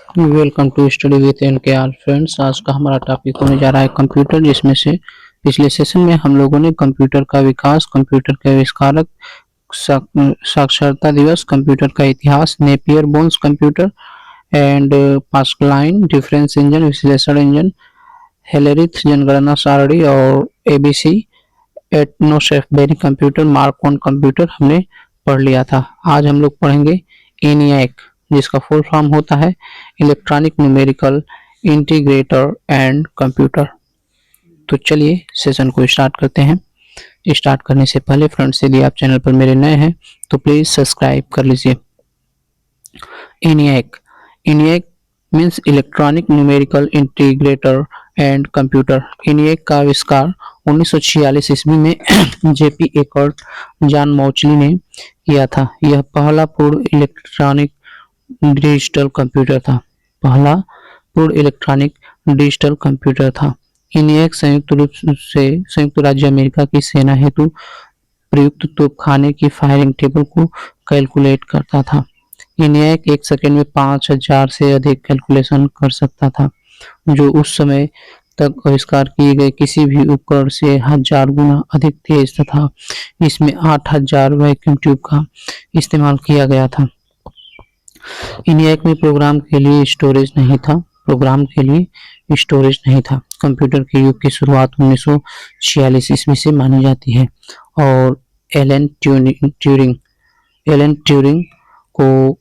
Welcome to study with NKR friends. आज का हमारा टॉपिक होने जा रहा है कंप्यूटर, जिसमें से पिछले सेशन में हम लोगों ने कंप्यूटर का विकास, कंप्यूटर के आविष्कारक, साक्षरता दिवस, कंप्यूटर का इतिहास, Napier bones computer and Pascaline difference engine, विश्लेषण इंजन, हेलेरिथ जनगणना सारणी और ABC Atanasoff Berry computer, Mark one computer हमने पढ़ लिया था। आज हम लोग पढ़ेंगे ENIAC, जिसका फुल फॉर्म होता है electronic numerical integrator and computer. तो चलिए सेशन को स्टार्ट करते हैं। स्टार्ट करने से पहले फ्रेंड्स, यदि आप चैनल पर मेरे नए हैं तो प्लीज सब्सक्राइब कर लीजिए। ENIAC means electronic numerical integrator and computer. ENIAC का आविष्कार 1946 ईस्वी में जेपी एकर्ट जॉन मौचली ने किया था। यह पहला पूर्ण इलेक्ट्रॉनिक डिजिटल कंप्यूटर था। पहला पूर्ण इलेक्ट्रॉनिक डिजिटल कंप्यूटर था। ENIAC संयुक्त रूप से संयुक्त राज्य अमेरिका की सेना हेतु प्रयुक्त तोपखाने की फायरिंग टेबल को कैलकुलेट करता था। ENIAC एक सेकेंड में 5000 से अधिक कैलकुलेशन कर सकता था, जो उस समय तक आविष्कार किए गए किसी भी उपकरण से 1000 गुना अधिक तेज था। इसमें 8000 वैक्यूम ट्यूब का इस्तेमाल किया गया था। ENIAC में प्रोग्राम के लिए स्टोरेज नहीं था। कंप्यूटर के युग की शुरुआत 1946 ईस्वी से मानी जाती है और एलन ट्यूरिंग को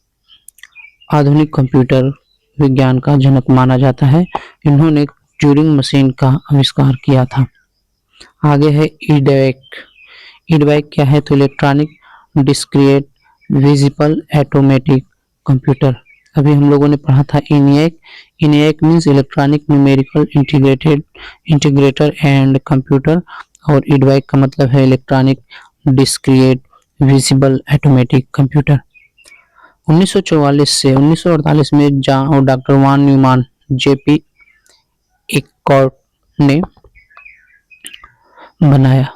आधुनिक कंप्यूटर विज्ञान का जनक माना जाता है। इन्होंने ट्यूरिंग मशीन का आविष्कार किया था। आगे है EDVAC क्या है? तो electronic discrete visible automatic computer. अभी हम लोगों ने पढ़ा था ENIAC means electronic numerical integrator and computer, और EDVAC का मतलब है electronic discrete visible automatic computer. 1944 से 1948 में डॉक्टर वान न्यूमान जेपी एकर्ट ने बनाया,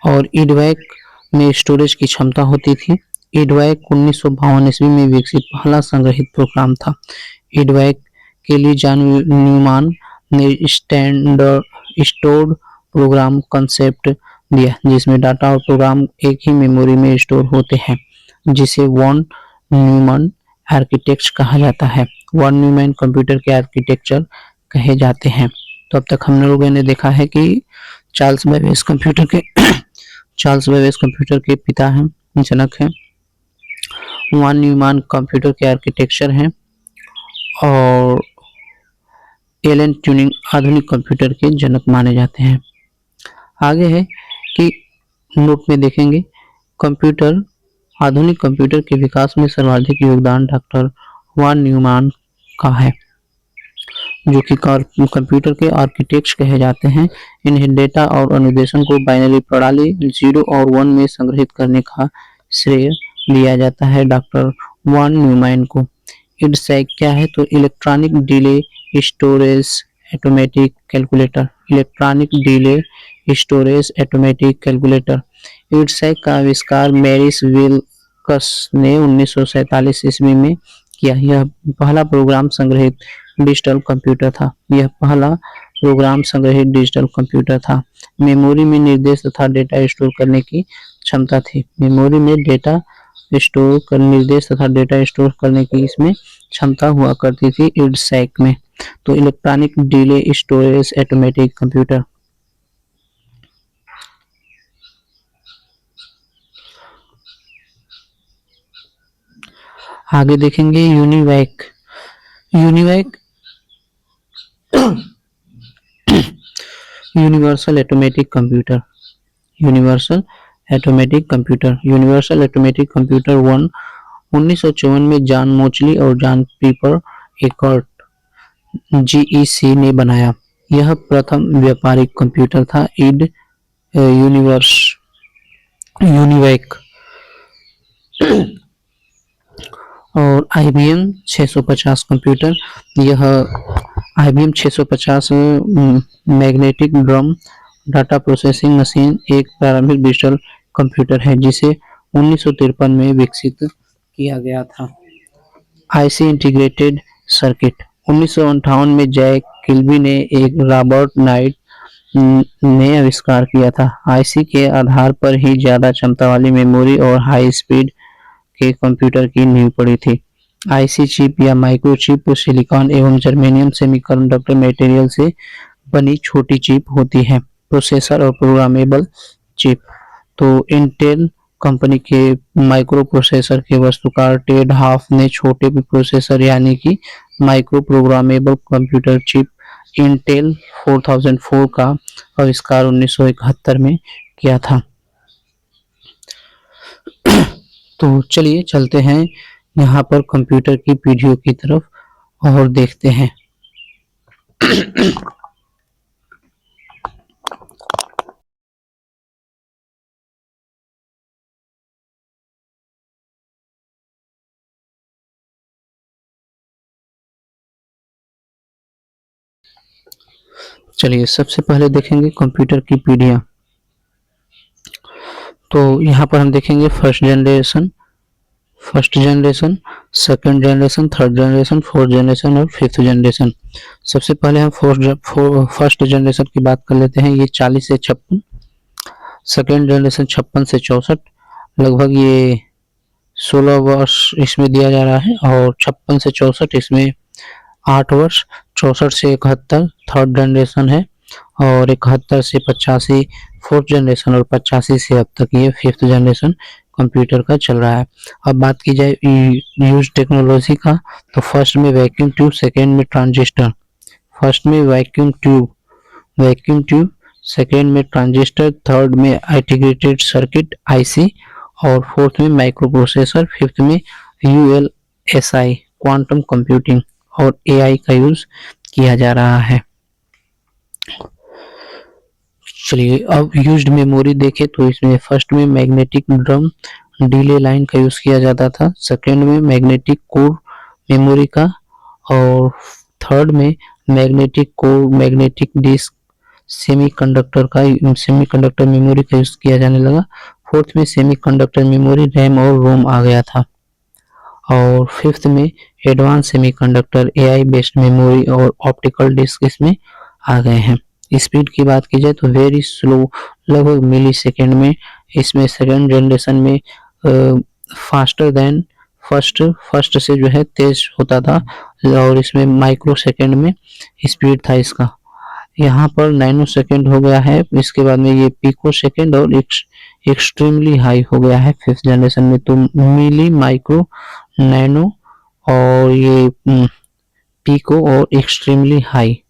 और EDVAC में स्टोरेज की क्षमता होती थी। EDVAC 1952 ईस्वी में विकसित पहला संग्रहित प्रोग्राम था। EDVAC के लिए जॉन न्यूमान ने स्टोर्ड प्रोग्राम कंसेप्ट दिया, जिसमें डाटा और प्रोग्राम एक ही मेमोरी में स्टोर होते हैं, जिसे वॉन न्यूमैन आर्किटेक्चर कहा जाता है। वॉन न्यूमैन कंप्यूटर के आर्किटेक्चर कहे जाते हैं। तो अब तक हम लोगों ने देखा है कि चार्ल्स बेबेज कंप्यूटर के पिता हैं, जनक हैं। वॉन न्यूमैन कंप्यूटर के आर्किटेक्चर हैं और एलन ट्यूरिंग आधुनिक कंप्यूटर के जनक माने जाते हैं। आगे है कि नोट में देखेंगे आधुनिक कंप्यूटर के विकास में सर्वाधिक योगदान डॉक्टर वॉन न्यूमैन का है, जो कि कंप्यूटर के आर्किटेक्ट कहे जाते हैं। इन्हें डेटा और अनुदेशन को बाइनरी प्रणाली 0 और 1 में संग्रहित करने का श्रेय दिया जाता है डॉक्टर वॉन न्यूमैन को। EDSAC क्या है? तो electronic delay storage automatic calculator. EDSAC का आविष्कार मैरिस विल्कस ने 1947 ईस्वी में किया। यह पहला प्रोग्राम संग्रहित डिजिटल कंप्यूटर था। मेमोरी में निर्देश तथा डेटा स्टोर करने की क्षमता थी। इसमें क्षमता हुआ करती थी EDSAC में। तो electronic delay storage automatic computer. आगे देखेंगे UNIVAC universal automatic computer. Universal automatic computer 1954 में जॉन मोचली और जॉन पीपर एकर्ट GEC ने बनाया। यह प्रथम व्यापारिक कंप्यूटर था। यूनिवैक और IBM 650 कंप्यूटर। यह IBM 650 magnetic drum data processing machine एक प्रारंभिक डिजिटल कंप्यूटर है, जिसे 1953 में विकसित किया गया था। आईसी इंटीग्रेटेड सर्किट 1958 में जैक किल्बी ने एक रॉबर्ट नाइट ने आविष्कार किया था। आईसी के आधार पर ही ज्यादा क्षमता वाली मेमोरी और हाई स्पीड के कंप्यूटर की नींव पड़ी थी। आईसी चिप या माइक्रोचिप सिलिकॉन एवं जर्मेनियम सेमीकंडक्टर मटेरियल से बनी छोटी चिप होती है। प्रोसेसर और प्रोग्रामेबल चिप तो इंटेल कंपनी के माइक्रो प्रोसेसर के वास्तुकार टेड हाफ ने छोटे प्रोसेसर यानी कि micro programmable computer chip Intel 4004 का आविष्कार 1971 में किया था। तो चलिए चलते हैं यहाँ पर कंप्यूटर की पीढ़ियों की तरफ और देखते हैं। चलिए सबसे पहले देखेंगे कंप्यूटर की पीढ़ियां। तो यहाँ पर हम देखेंगे first generation, second generation, third generation, fourth generation और फिफ्थ जनरेशन। सबसे पहले हम फर्स्ट जनरेशन की बात कर लेते हैं। ये 40 से 56, सेकंड जनरेशन 56 से 64, लगभग ये 16 वर्ष इसमें दिया जा रहा है, और 56 से 64 इसमें 8 वर्ष, 64 से 71 थर्ड जनरेशन है, और 71 से 85 फोर्थ जनरेशन, और 85 से अब तक ये फिफ्थ जनरेशन कंप्यूटर का चल रहा है। अब बात की जाए यूज टेक्नोलॉजी का, तो फर्स्ट में वैक्यूम ट्यूब, सेकेंड में ट्रांजिस्टर, फर्स्ट में वैक्यूम ट्यूब, सेकेंड में ट्रांजिस्टर, थर्ड में इंटीग्रेटेड सर्किट आईसी, और फोर्थ में माइक्रो प्रोसेसर, फिफ्थ में यूएलएसआई क्वांटम कंप्यूटिंग और एआई का यूज किया जा रहा है। चलिए अब यूज्ड मेमोरी देखें तो इसमें फर्स्ट में मैग्नेटिक ड्रम डिले लाइन का यूज किया जाता था, सेकेंड में मैग्नेटिक कोर मेमोरी का, और थर्ड में magnetic core magnetic disk semiconductor memory का यूज किया जाने लगा। फोर्थ में सेमीकंडक्टर मेमोरी रैम और रोम आ गया था, और फिफ्थ में advance semiconductor AI based memory और ऑप्टिकल डिस्क इसमें आ गए हैं। स्पीड की बात की जाए तो वेरी स्लो, लगभग मिली सेकेंड में इसमें सेकेंड जनरेशन में फास्टर देन फर्स्ट से जो है तेज होता था, और इसमें माइक्रो सेकेंड में स्पीड था इसका। यहाँ पर नैनो सेकेंड हो गया है, इसके बाद में ये पिको सेकेंड और एक्सट्रीमली हाई हो गया है फिफ्थ जनरेशन में। तो मिली, माइक्रो, नैनो और ये पिको और एक्सट्रीमली हाई।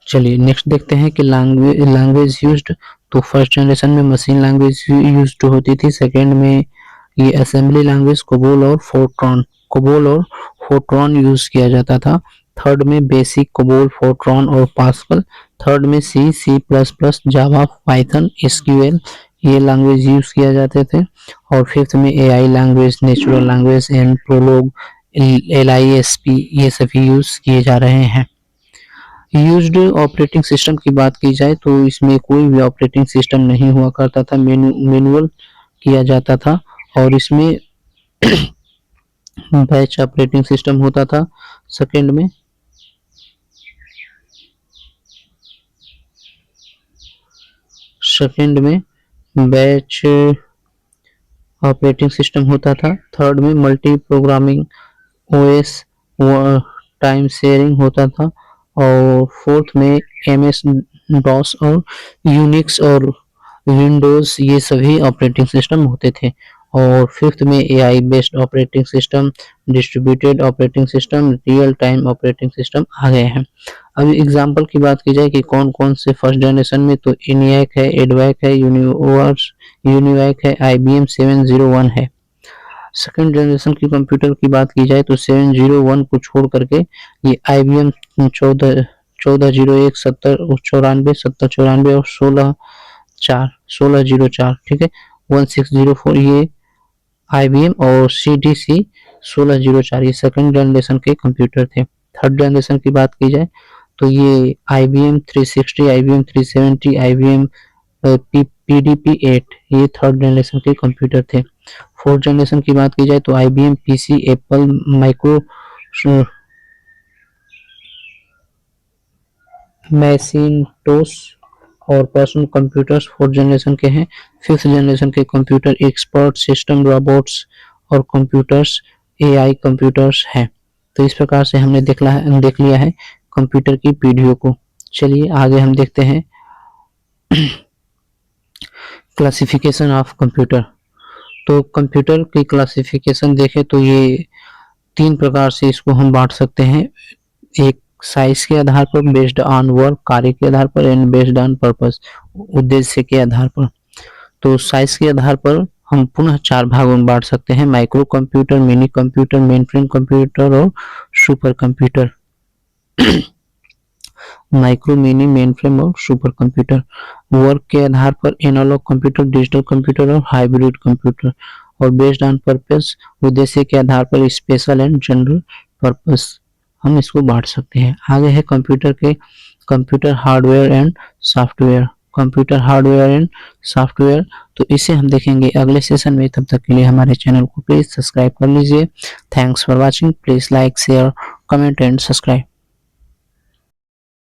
चलिए नेक्स्ट देखते हैं कि लैंग्वेज यूज्ड। तो फर्स्ट जनरेशन में मशीन लैंग्वेज यूज्ड होती थी, सेकेंड में ये असेंबली लैंग्वेज कोबोल और फोर्ट्रॉन यूज किया जाता था, थर्ड में बेसिक, कोबोल, फोर्ट्रॉन और पास्कल, थर्ड में C plus plus, Java, Python, SQL ये लैंग्वेज यूज किया जाते थे, और फिफ्थ में AI language, natural language and Prolog, LISP ये सभी यूज किए जा रहे हैं। यूज्ड ऑपरेटिंग सिस्टम की बात की जाए तो इसमें कोई भी ऑपरेटिंग सिस्टम नहीं हुआ करता था, मैनुअल किया जाता था, और इसमें बैच ऑपरेटिंग सिस्टम होता था। सेकेंड में बैच ऑपरेटिंग सिस्टम होता था, थर्ड में multi programming OS time sharing होता था, और फोर्थ में MS DOS और यूनिक्स और विंडोज ये सभी ऑपरेटिंग सिस्टम होते थे, और फिफ्थ में AI based operating system, distributed operating system, real time operating system आ गए हैं। अब एग्जांपल की बात की जाए कि कौन कौन से फर्स्ट जनरेशन में, तो ENIAC है, एडवैक है, यूनिवैक है, IBM 701 है। सेकेंड जनरेशन की कंप्यूटर की बात की जाए तो 701 को छोड़ करके ये IBM 1401, 7094 और 1604 ठीक है, 1604 ये IBM और CDC 1604 ये सेकेंड जनरेशन के कंप्यूटर थे। थर्ड जनरेशन की बात की जाए तो ये IBM 360, IBM 370, IBM PDP-8 ये थर्ड जनरेशन के कंप्यूटर थे। फोर्थ जनरेशन की बात की जाए तो IBM PC, Apple, micro Macintosh और पर्सनल कंप्यूटर्स फोर्थ जनरेशन के हैं। फिफ्थ जनरेशन के कंप्यूटर एक्सपर्ट सिस्टम, रोबोट्स और कंप्यूटर्स AI कंप्यूटर्स हैं। तो इस प्रकार से हमने देख लिया है कंप्यूटर की पीढ़ियों को। चलिए आगे हम देखते हैं क्लासिफिकेशन ऑफ कंप्यूटर। तो कंप्यूटर की क्लासिफिकेशन देखें तो ये 3 प्रकार से इसको हम बांट सकते हैं। एक साइज के आधार पर, बेस्ड ऑन वर्क, कार्य के आधार पर, एंड बेस्ड ऑन पर्पस, उद्देश्य के आधार पर। तो साइज के आधार पर हम पुनः 4 भागों में बांट सकते हैं: micro computer, mini computer, mainframe computer और super computer. Micro, mini, mainframe और सुपर कंप्यूटर। वर्क के आधार पर एनालॉग कंप्यूटर, डिजिटल कंप्यूटर और हाइब्रिड कंप्यूटर। और बेस्ड ऑन पर्पस, उद्देश्य के आधार पर स्पेशल एंड जनरल पर्पस हम इसको बांट सकते हैं। आगे है computer hardware and software. Computer hardware and software, तो इसे हम देखेंगे अगले सेशन में। तब तक के लिए हमारे चैनल को प्लीज सब्सक्राइब कर लीजिए। Thanks for watching. Please like, share, comment and subscribe.